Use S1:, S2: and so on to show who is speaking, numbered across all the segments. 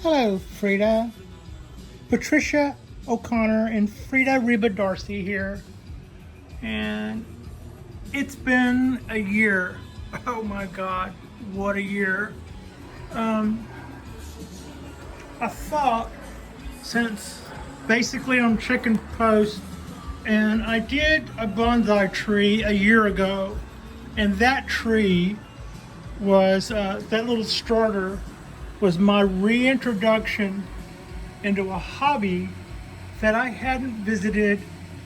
S1: Hello, Frida. Patricia O'Connor and Frida Reba Darcy here. And it's been a year. Oh my God, what a year. I thought since basically I'm chicken post and I did a bonsai tree a year ago, and that tree was, that little starter was my reintroduction into a hobby that I hadn't visited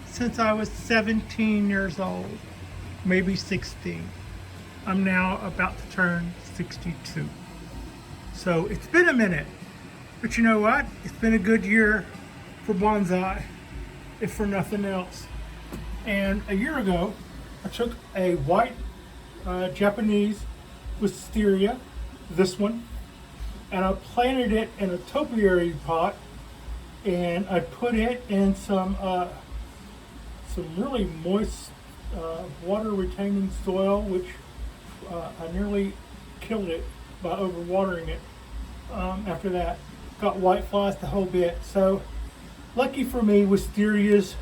S1: since I was 17 years old, maybe 16. I'm now about to turn 62. So it's been a minute, but you know what? It's been a good year for bonsai, if for nothing else. And a year ago, I took a white Japanese Wisteria, this one, and I planted it in a topiary pot, and I put it in some really moist water retaining soil, which I nearly killed it by overwatering it. After that, got white flies the whole bit. So lucky for me, wisterias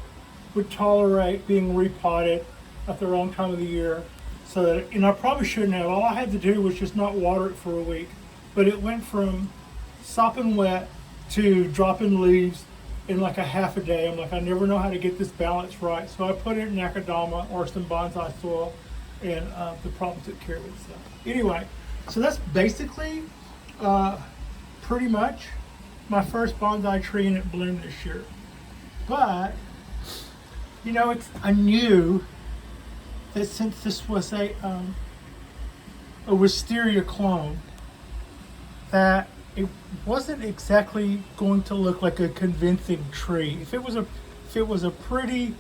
S1: would tolerate being repotted at the wrong time of the year. So that, and I probably shouldn't have. All I had to do was just not water it for a week. But it went from sopping wet to dropping leaves in like a half a day. I'm like, I never know how to get this balance right. So I put it in Akadama or some bonsai soil, and the problem took care of itself. Anyway, so that's basically pretty much my first bonsai tree, and it bloomed this year. But, you know, I knew that since this was a Wisteria clone, that it wasn't exactly going to look like a convincing tree. If it was a pretty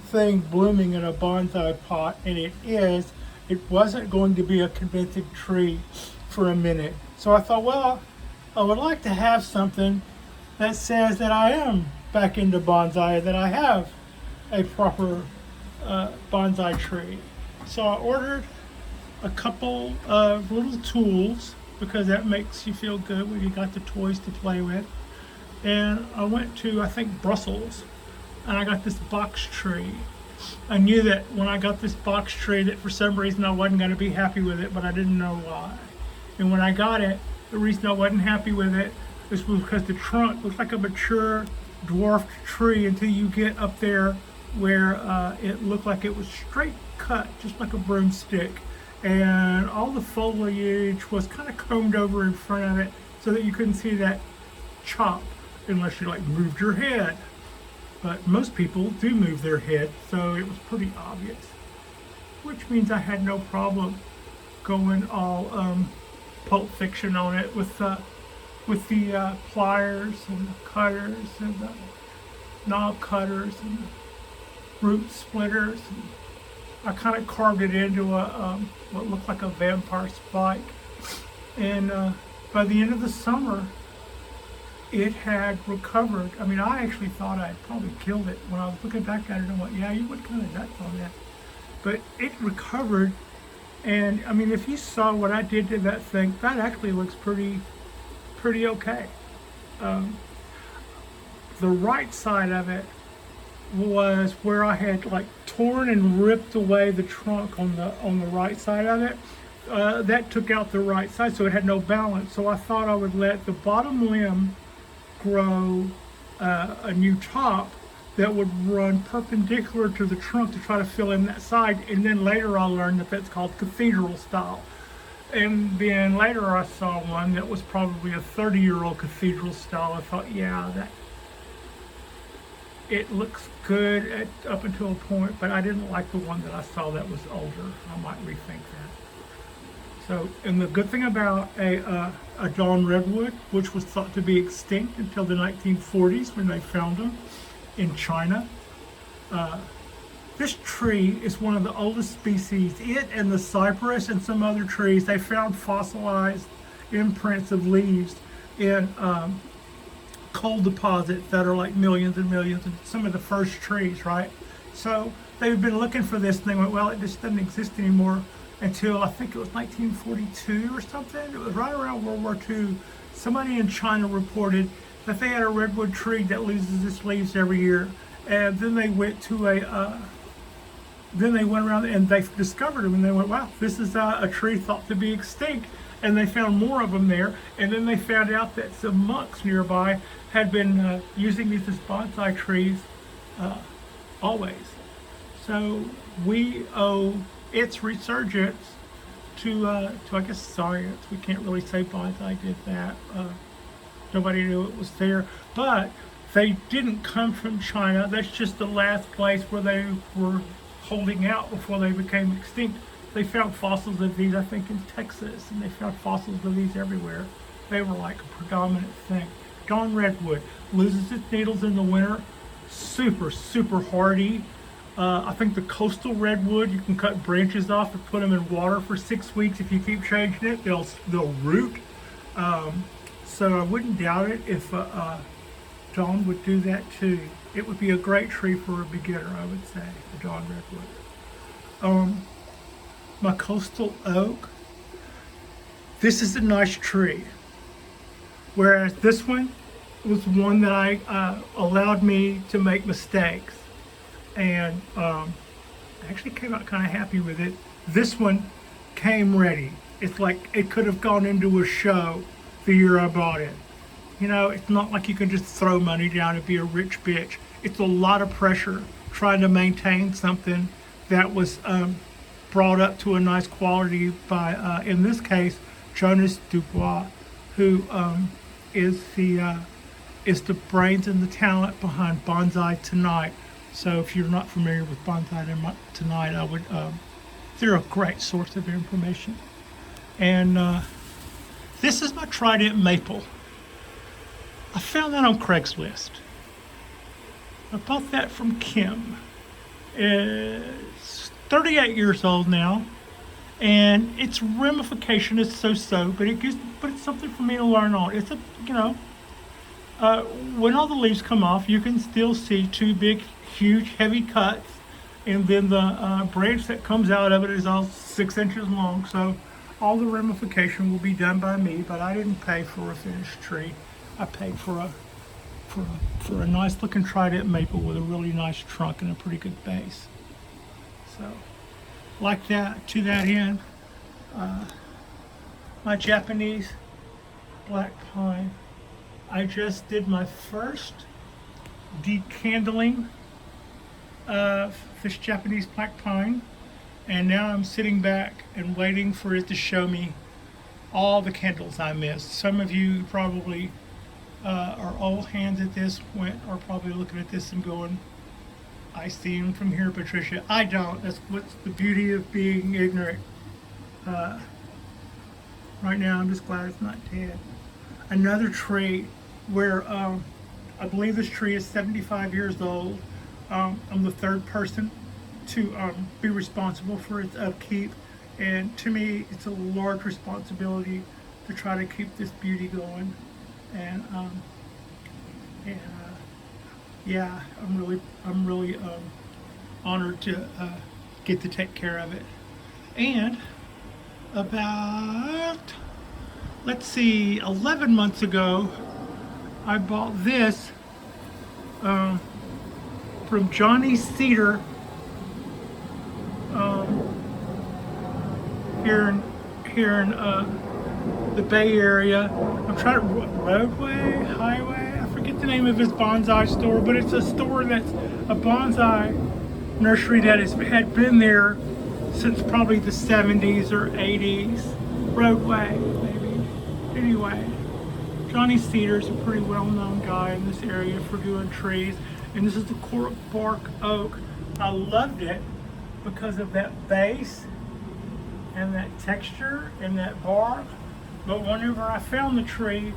S1: thing blooming in a bonsai pot, and it is, it wasn't going to be a convincing tree for a minute. So I thought, well, I would like to have something that says that I am back into bonsai, that I have a proper bonsai tree. So I ordered a couple of little tools, because that makes you feel good when you got the toys to play with. And I went to, I think, Brussels, and I got this box tree. I knew that when I got this box tree that for some reason I wasn't going to be happy with it, but I didn't know why. And when I got it, the reason I wasn't happy with it was because the trunk looked like a mature dwarfed tree until you get up there where it looked like it was straight cut, just like a broomstick. And all the foliage was kind of combed over in front of it so that you couldn't see that chop unless you like moved your head. But most people do move their head, so it was pretty obvious. Which means I had no problem going all Pulp Fiction on it with the pliers and the cutters and the knob cutters and the root splitters. And I kind of carved it into a what looked like a vampire spike, and by the end of the summer, it had recovered. I mean, I actually thought I had probably killed it. When I was looking back at it, I went, "Yeah, you went kind of nuts on that," but it recovered. And I mean, if you saw what I did to that thing, that actually looks pretty okay. The right side of it was where I had like torn and ripped away the trunk on the right side of it. That took out the right side, so it had no balance. So I thought I would let the bottom limb grow a new top that would run perpendicular to the trunk to try to fill in that side. And then later I learned that that's called cathedral style. And then later I saw one that was probably a 30-year-old cathedral style. I thought, yeah, that it looks good up until a point, but I didn't like the one that I saw that was older. I might rethink that. So, and the good thing about a Dawn Redwood, which was thought to be extinct until the 1940s when they found them in China, this tree is one of the oldest species. It and the cypress and some other trees, they found fossilized imprints of leaves in coal deposits that are like millions and millions, and some of the first trees, right? So they've been looking for this, and they went, well, it just doesn't exist anymore. until I think it was 1942 or something. It was right around World War II. Somebody in China reported that they had a redwood tree that loses its leaves every year, and then they went to then they went around and they discovered them, and they went, wow, this is a tree thought to be extinct. And they found more of them there, and then they found out that some monks nearby had been using these as bonsai trees always. So we owe its resurgence to I guess science. We can't really say bonsai did that. Nobody knew it was there, but they didn't come from China. That's just the last place where they were holding out before they became extinct. They found fossils of these, I think, in Texas, and they found fossils of these everywhere. They were like a predominant thing. Dawn redwood loses its needles in the winter. Super, super hardy. I think the coastal redwood, you can cut branches off and put them in water for 6 weeks. If you keep changing it, they'll root. So I wouldn't doubt it if Dawn would do that too. It would be a great tree for a beginner, I would say, the Dawn redwood. My coastal oak, this is a nice tree. Whereas this one was one that I allowed me to make mistakes. And I actually came out kind of happy with it. This one came ready. It's like it could have gone into a show the year I bought it. You know, it's not like you can just throw money down and be a rich bitch. It's a lot of pressure trying to maintain something that was brought up to a nice quality by, in this case, Jonas Dubois, who is the brains and the talent behind Bonsai Tonight. So if you're not familiar with Bonsai Tonight, I would, they're a great source of information. And this is my Trident Maple. I found that on Craigslist. I bought that from Kim. It's 38 years old now, and its ramification is so-so, but it's something for me to learn on. It's a, you know, when all the leaves come off, you can still see two big, huge, heavy cuts, and then the branch that comes out of it is all 6 inches long. So all the ramification will be done by me, but I didn't pay for a finished tree. I paid for a nice looking Trident maple with a really nice trunk and a pretty good base. So, like that, to that end, my Japanese black pine. I just did my first decandling of this Japanese black pine, and now I'm sitting back and waiting for it to show me all the candles I missed. Some of you probably are old hands at this point, are probably looking at this and going, I see them from here, Patricia. I don't. That's what's the beauty of being ignorant. Right now, I'm just glad it's not dead. Another tree where I believe this tree is 75 years old. I'm the third person to be responsible for its upkeep, and to me, it's a large responsibility to try to keep this beauty going. And yeah, I'm really honored to get to take care of it. And about, let's see, 11 months ago, I bought this from Johnny Cedar here in the Bay Area. I'm trying to, Roadway, Highway, I forget the name of his bonsai store, but it's a store that's a bonsai nursery that had been there since probably the 70s or 80s. Roadway, maybe. Anyway, Johnny Cedar's a pretty well-known guy in this area for doing trees, and this is the Cork Bark Oak. I loved it because of that base and that texture and that bark. But whenever I found the tree,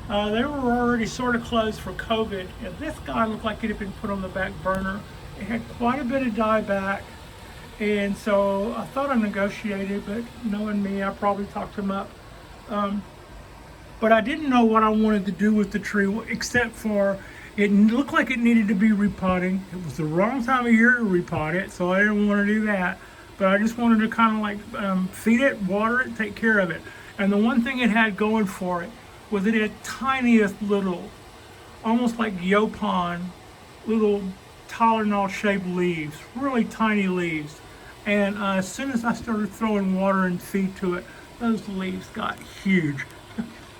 S1: they were already sort of closed for COVID, and this guy looked like it had been put on the back burner. It had quite a bit of dieback, and so I thought I negotiated, but knowing me, I probably talked him up. But I didn't know what I wanted to do with the tree, except for it looked like it needed to be repotting. It was the wrong time of year to repot it, so I didn't want to do that. but I just wanted to kind of like feed it, water it, take care of it. And the one thing it had going for it was it had tiniest little, almost like Yopon, little Tylenol shaped leaves, really tiny leaves. And as soon as I started throwing water and feed to it, those leaves got huge.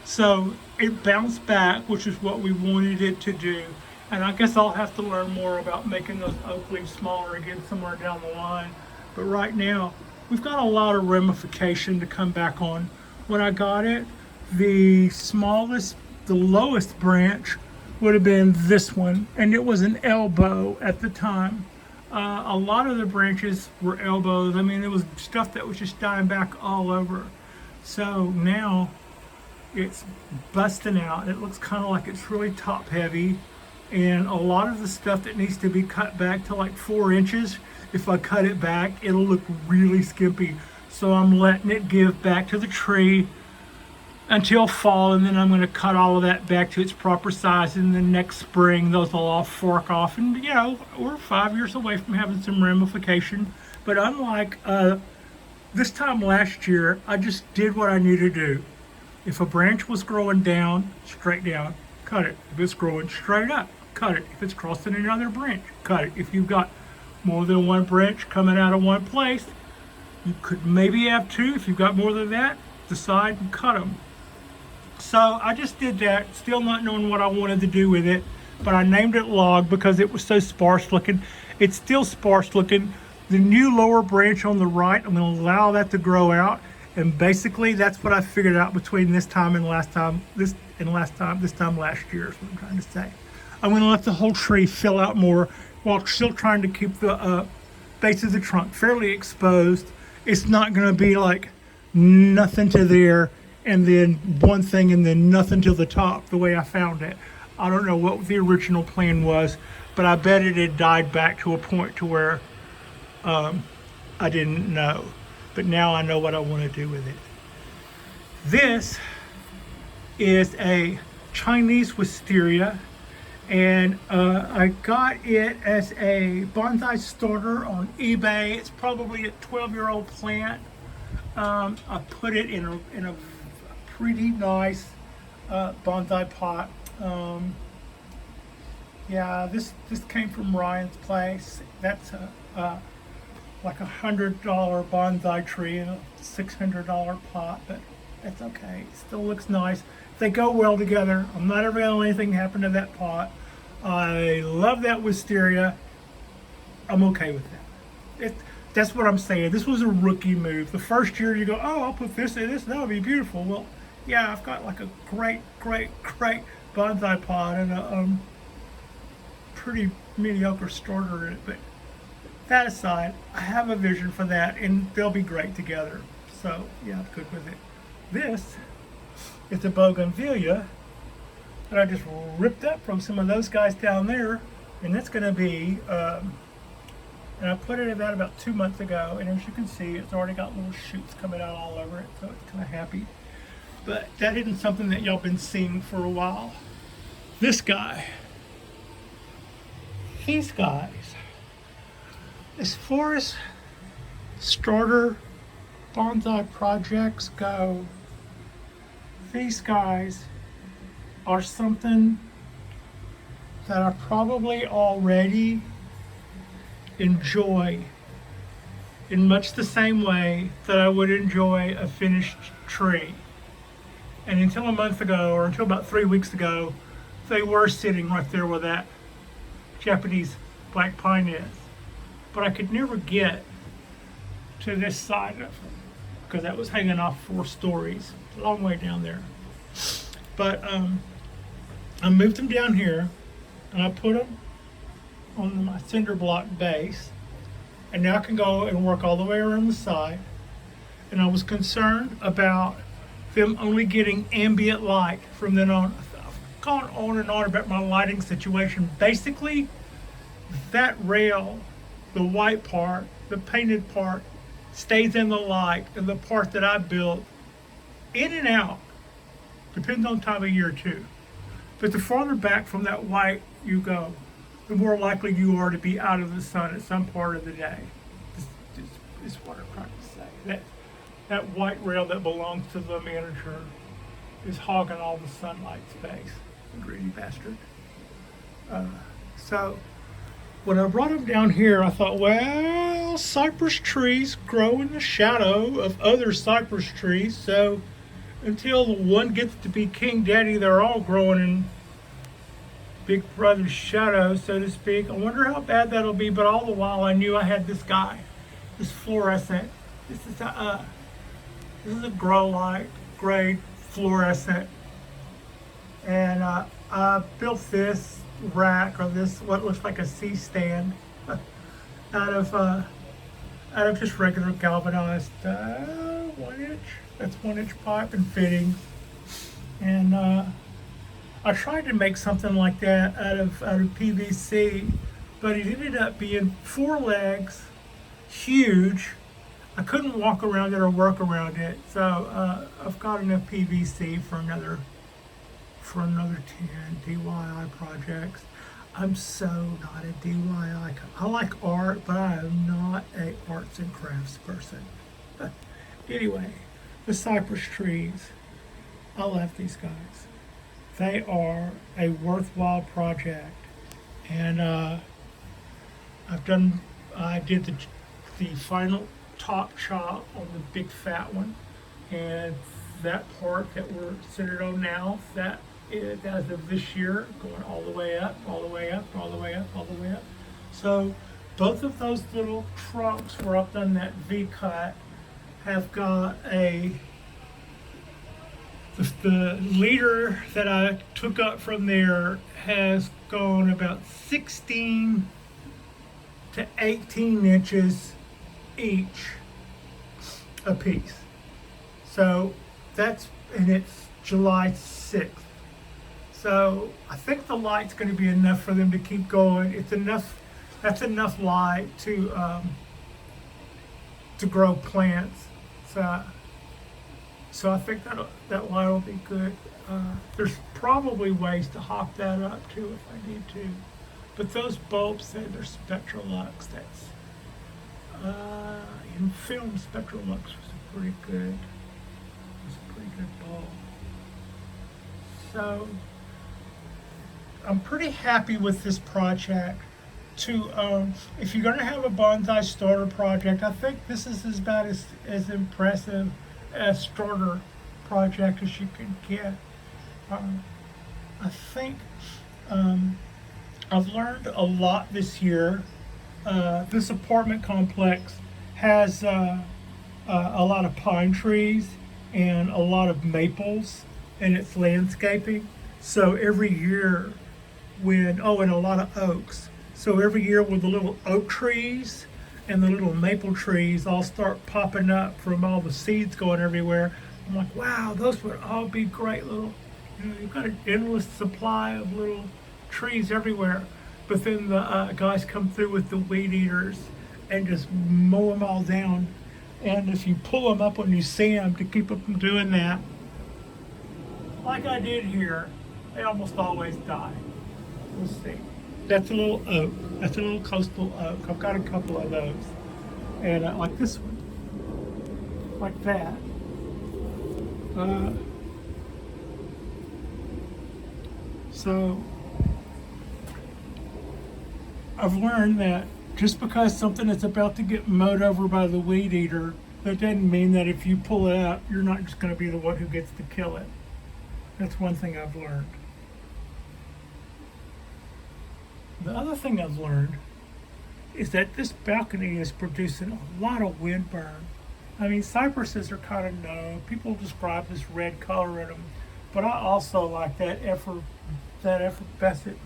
S1: So it bounced back, which is what we wanted it to do. And I guess I'll have to learn more about making those oak leaves smaller again somewhere down the line. But right now, we've got a lot of ramification to come back on. When I got it, the smallest, the lowest branch would have been this one, and it was an elbow at the time. A lot of the branches were elbows. I mean, it was stuff that was just dying back all over. So now it's busting out. It looks kind of like it's really top heavy. And a lot of the stuff that needs to be cut back to like 4 inches, if I cut it back, it'll look really skimpy. So I'm letting it give back to the tree until fall, and then I'm going to cut all of that back to its proper size, and then next spring those will all fork off, and you know, we're 5 years away from having some ramification. But unlike this time last year, I just did what I needed to do. If a branch was growing down, straight down, cut it. If it's growing straight up, cut it. If it's crossing another branch, cut it. If you've got more than one branch coming out of one place, you could maybe have 2. If you've got more than that, decide and cut them. So I just did that, still not knowing what I wanted to do with it, but I named it Log because it was so sparse looking. It's still sparse looking. The new lower branch on the right, I'm going to allow that to grow out, and basically that's what I figured out between this time last year is what I'm trying to say. I'm going to let the whole tree fill out more while still trying to keep the base of the trunk fairly exposed. It's not going to be like nothing to there and then one thing and then nothing to the top the way I found it. I don't know what the original plan was, but I bet it had died back to a point to where I didn't know. But now I know what I want to do with it. This is a Chinese wisteria, and I got it as a bonsai starter on eBay. It's probably a 12-year-old plant. I put it in a pretty nice bonsai pot. Yeah, this came from Ryan's place. That's like $100 bonsai tree in a $600 pot, but that's okay. It still looks nice. They go well together. I'm not ever gonna let anything happen to that pot. I love that wisteria. I'm okay with that. That's what I'm saying. This was a rookie move. The first year you go, oh, I'll put this in this, that'll be beautiful. Well, yeah, I've got like a great bonsai pot and a pretty mediocre starter in it, but that aside, I have a vision for that, and they'll be great together. So yeah, I'm good with it. This is a bougainvillea that I just ripped up from some of those guys down there, and that's going to be, and I put it in that about 2 months ago, and as you can see, it's already got little shoots coming out all over it, so it's kind of happy. But that isn't something that y'all been seeing for a while. This guy, these guys, as far as starter bonsai projects go, these guys are something that I probably already enjoy in much the same way that I would enjoy a finished tree. And until a month ago, or until about 3 weeks ago, they were sitting right there where that Japanese black pine is. But I could never get to this side of them because that was hanging off 4 stories, a long way down there. But I moved them down here, and I put them on my cinder block base, and now I can go and work all the way around the side. And I was concerned about them only getting ambient light from then on. I've gone on and on about my lighting situation. Basically, that rail, the white part, the painted part, stays in the light, and the part that I built, in and out, depends on time of year too. But the farther back from that white you go, the more likely you are to be out of the sun at some part of the day. is what I'm trying to say. That white rail that belongs to the manager is hogging all the sunlight space. The greedy bastard. So when I brought him down here, I thought, well, cypress trees grow in the shadow of other cypress trees. So until the one gets to be King Daddy, they're all growing in Big Brother's shadow, so to speak. I wonder how bad that'll be, but all the while I knew I had this guy, this fluorescent. This is a grow light grade fluorescent, and I built this rack, or this what looks like a C stand out of just regular galvanized 1 inch. That's 1 inch pipe and fittings, and I tried to make something like that out of PVC, but it ended up being 4 legs, huge. I couldn't walk around it or work around it, so I've got enough PVC for another 10 DIY projects. I'm so not a DIY. I like art, but I am not a arts and crafts person. Anyway, the cypress trees. I love these guys. They are a worthwhile project, and I did the final top chop on the big fat one, and that part that we're centered on now, that is, as of this year, going all the way up, all the way up, all the way up, all the way up. So both of those little trunks where I've done that V cut have got the leader that I took up from there has gone about 16 to 18 inches each a piece. So and it's July 6th. So I think the light's going to be enough for them to keep going. That's enough light to grow plants. So I think that light will be good. There's probably ways to hop that up too if I need to. But those bulbs say they're Spectralux. That's in film, Spectralux was a pretty good bulb. So I'm pretty happy with this project. If you're going to have a bonsai starter project, I think this is about as impressive a starter project as you can get. I think I've learned a lot this year. This apartment complex has a lot of pine trees and a lot of maples in its landscaping. So every year and a lot of oaks. So every year when the little oak trees and the little maple trees all start popping up from all the seeds going everywhere, I'm like, wow, those would all be great little, you've got an endless supply of little trees everywhere. But then the guys come through with the weed eaters and just mow them all down. And if you pull them up when you see them to keep them from doing that, like I did here, they almost always die. We'll see. That's a little oak. That's a little coastal oak. I've got a couple of those. And like this one. Like that. So I've learned that just because something is about to get mowed over by the weed eater, that doesn't mean that if you pull it up, you're not just going to be the one who gets to kill it. That's one thing I've learned. The other thing I've learned is that this balcony is producing a lot of wind burn. I mean, cypresses are kind of known. People describe this red color in them, but I also like that effervescent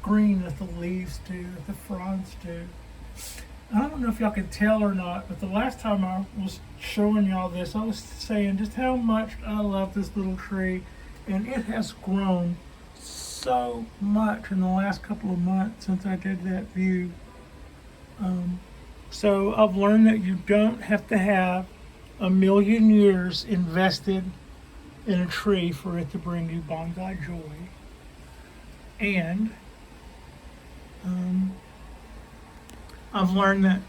S1: green that the leaves do, that the fronds do. I don't know if y'all can tell or not, but the last time I was showing y'all this, I was saying just how much I love this little tree, and it has grown so much in the last couple of months since I did that view. So I've learned that you don't have to have 1,000,000 years invested in a tree for it to bring you bonsai joy. And I've learned that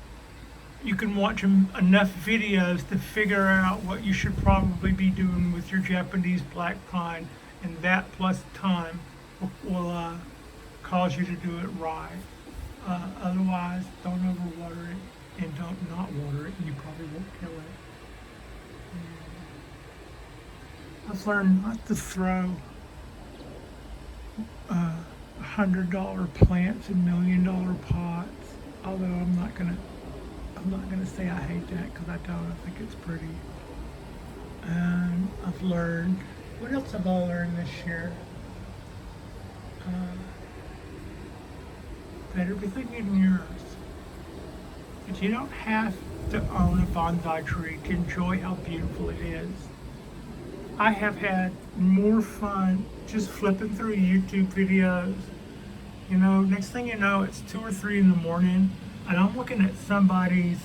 S1: you can watch enough videos to figure out what you should probably be doing with your Japanese black pine, and that plus time will cause you to do it right. Otherwise, don't overwater it and don't not water it, and you probably won't kill it. I've learned not to throw $100 plants in $1,000,000 pots. Although I'm not gonna say I hate that because I don't. I think it's pretty. And I've learned. What else have I learned this year? That everything in yours. That you don't have to own a bonsai tree to enjoy how beautiful it is. I have had more fun just flipping through YouTube videos. You know, next thing you know, it's 2 or 3 in the morning, and I'm looking at somebody's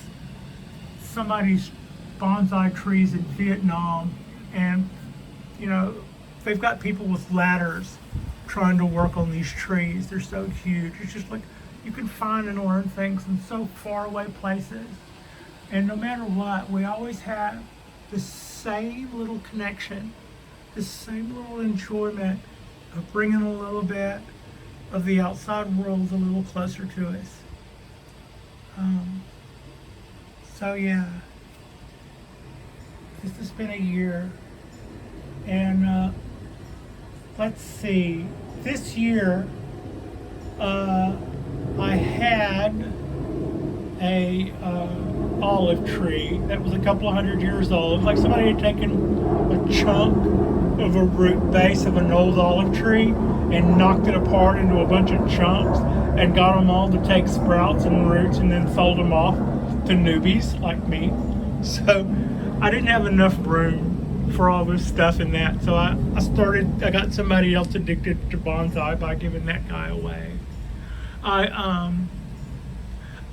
S1: bonsai trees in Vietnam, and you know, they've got people with ladders trying to work on these trees. They're so huge. It's just like you can find and learn things in so far away places. And no matter what, we always have the same little connection, the same little enjoyment of bringing a little bit of the outside world a little closer to us. So yeah, this has been a year, and let's see, this year I had a olive tree that was a couple of 100 years old. Like somebody had taken a chunk of a root base of an old olive tree and knocked it apart into a bunch of chunks and got them all to take sprouts and roots and then sold them off to newbies like me. So I didn't have enough room for all this stuff in that. So I got somebody else addicted to bonsai by giving that guy away. I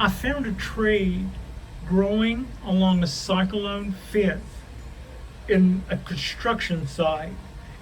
S1: found a tree growing along a cyclone fence in a construction site,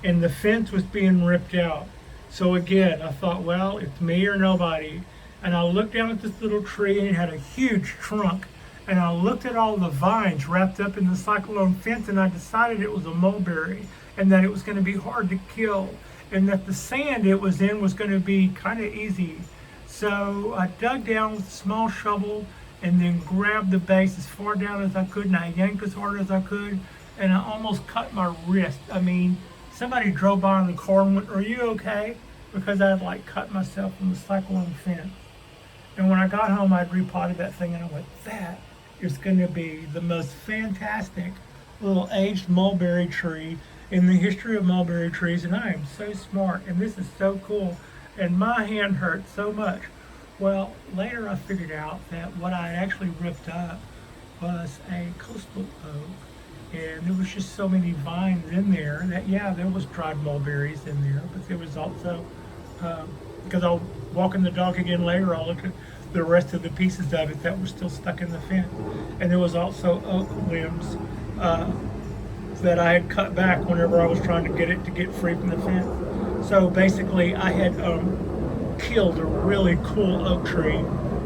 S1: and the fence was being ripped out. So again, I thought, well, it's me or nobody. And I looked down at this little tree, and it had a huge trunk. And I looked at all the vines wrapped up in the cyclone fence, and I decided it was a mulberry, and that it was going to be hard to kill, and that the sand it was in was going to be kind of easy. So I dug down with a small shovel and then grabbed the base as far down as I could, and I yanked as hard as I could, and I almost cut my wrist. I mean, somebody drove by in the car and went, "Are you okay?" Because I had like cut myself in the cyclone fence. And when I got home, I'd repotted that thing, and I went, that is going to be the most fantastic little aged mulberry tree in the history of mulberry trees, and I am so smart, and this is so cool. And my hand hurt so much. Well, later I figured out that what I had actually ripped up was a coastal oak, and there was just so many vines in there that, yeah, there was dried mulberries in there, but there was also, because I'll walking the dog again later, I'll look at the rest of the pieces of it that were still stuck in the fence. And there was also oak limbs that I had cut back whenever I was trying to get free from the fence. So basically I had killed a really cool oak tree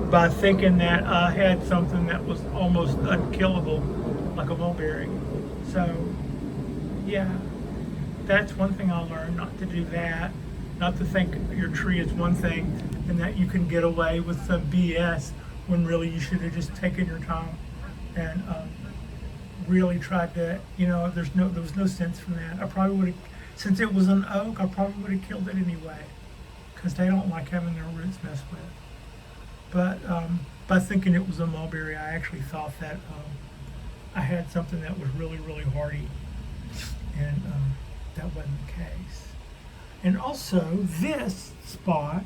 S1: by thinking that I had something that was almost unkillable, like a mulberry. So yeah, that's one thing I learned, not to do that, not to think your tree is one thing and that you can get away with some BS when really you should have just taken your time and really tried to, you know, there was no sense from that. I probably would have, since it was an oak, I probably would have killed it anyway, because they don't like having their roots messed with. But by thinking it was a mulberry, I actually thought that I had something that was really, really hardy, and that wasn't the case. And also, this spot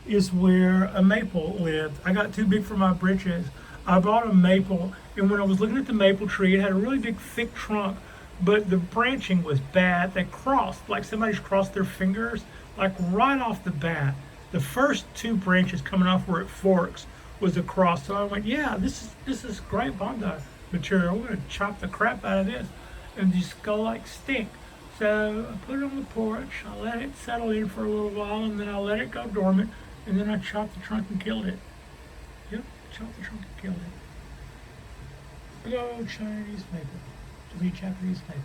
S1: is where a maple lived. I got too big for my britches. I bought a maple, and when I was looking at the maple tree, it had a really big, thick trunk, but the branching was bad. They crossed, like somebody's crossed their fingers, like right off the bat. The first 2 branches coming off where it forks was across. So I went, yeah, this is great bonsai material. We're gonna chop the crap out of this and just go like stink. So I put it on the porch, I let it settle in for a little while, and then I let it go dormant, and then I chopped the trunk and killed it. Yep, chopped the trunk and killed it. Big old Chinese maple. To be Japanese maple.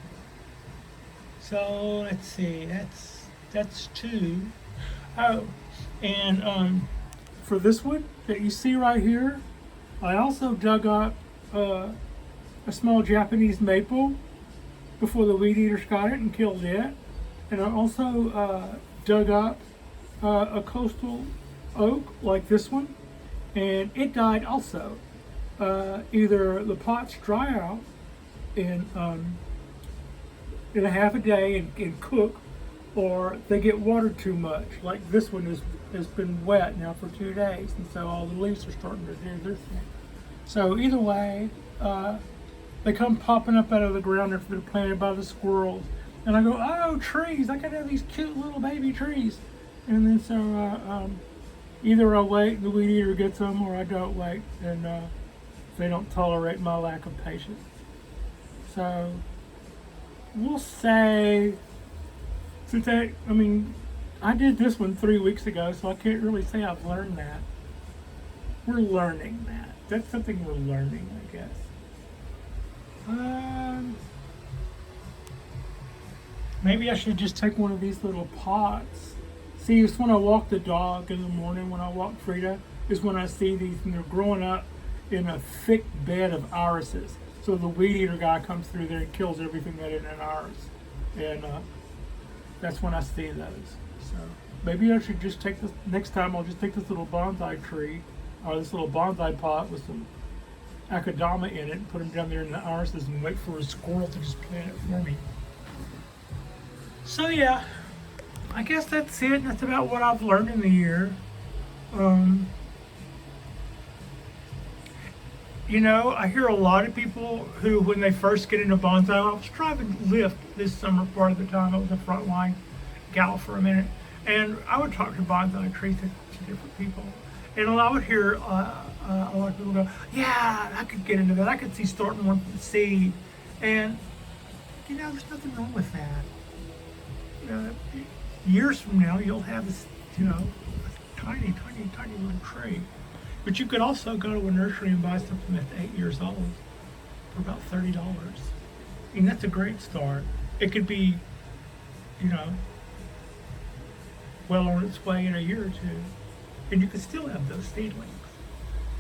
S1: So let's see, that's two. Oh, and for this one that you see right here, I also dug up a small Japanese maple before the weed eaters got it and killed it. And I also dug up a coastal oak like this one, and it died also. Either the pots dry out in a half a day and cook, or they get watered too much. Like this one has been wet now for 2 days, and so all the leaves are starting to do their thing. So either way, they come popping up out of the ground after they're planted by the squirrels. And I go, oh, trees, I could have these cute little baby trees. And then so either I wait and the weed eater gets them, or I don't wait, and they don't tolerate my lack of patience. So we'll say, I did this one 3 weeks ago, so I can't really say I've learned that. We're learning that. That's something we're learning, I guess. Maybe I should just take one of these little pots. See, it's when I walk the dog in the morning, when I walk Frida, is when I see these, and they're growing up in a thick bed of irises. So the weed eater guy comes through there and kills everything that isn't an iris. And that's when I see those. So maybe I should just take this, next time I'll just take this little bonsai tree, or this little bonsai pot with some akadama in it, and put them down there in the irises and wait for a squirrel to just plant it for me. So yeah, I guess that's it. That's about what I've learned in the year. You know, I hear a lot of people who, when they first get into bonsai, I was driving Lyft this summer part of the time. I was a frontline gal for a minute, and I would talk to bonsai trees to different people, and I would hear a lot of people go, "Yeah, I could get into that. I could see starting one from seed," and you know, there's nothing wrong with that. Years from now, you'll have this, you know, a tiny little tree. But you could also go to a nursery and buy something that's 8 years old for about $30. I mean, that's a great start. It could be, you know, well on its way in a year or two, and you could still have those seedlings.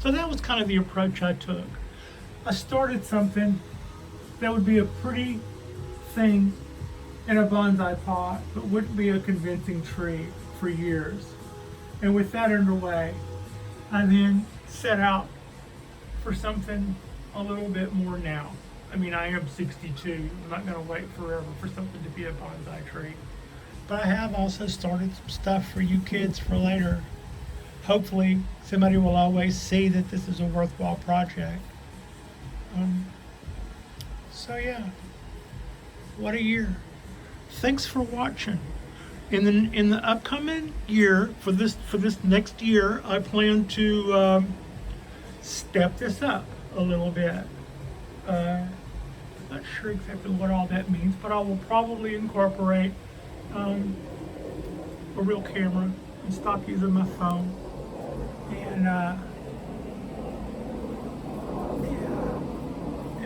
S1: So that was kind of the approach I took. I started something that would be a pretty thing in a bonsai pot, but wouldn't be a convincing tree for years. And with that underway, I then set out for something a little bit more now. I mean, I am 62. I'm not going to wait forever for something to be a bonsai tree. But I have also started some stuff for you kids for later. Hopefully, somebody will always see that this is a worthwhile project. So yeah, what a year. Thanks for watching. In the upcoming year, for this next year, I plan to step this up a little bit. Not sure exactly what all that means, but I will probably incorporate a real camera and stop using my phone. And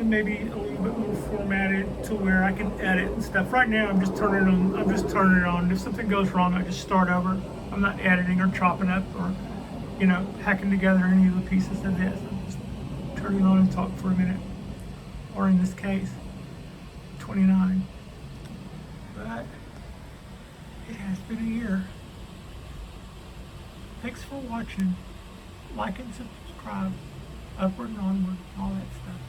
S1: and maybe a little bit more formatted to where I can edit and stuff. Right now, I'm just turning it on. If something goes wrong, I just start over. I'm not editing or chopping up or, you know, hacking together any of the pieces of this. I'm just turning it on and talk for a minute. Or in this case, 29. But it has been a year. Thanks for watching. Like and subscribe. Upward and onward. All that stuff.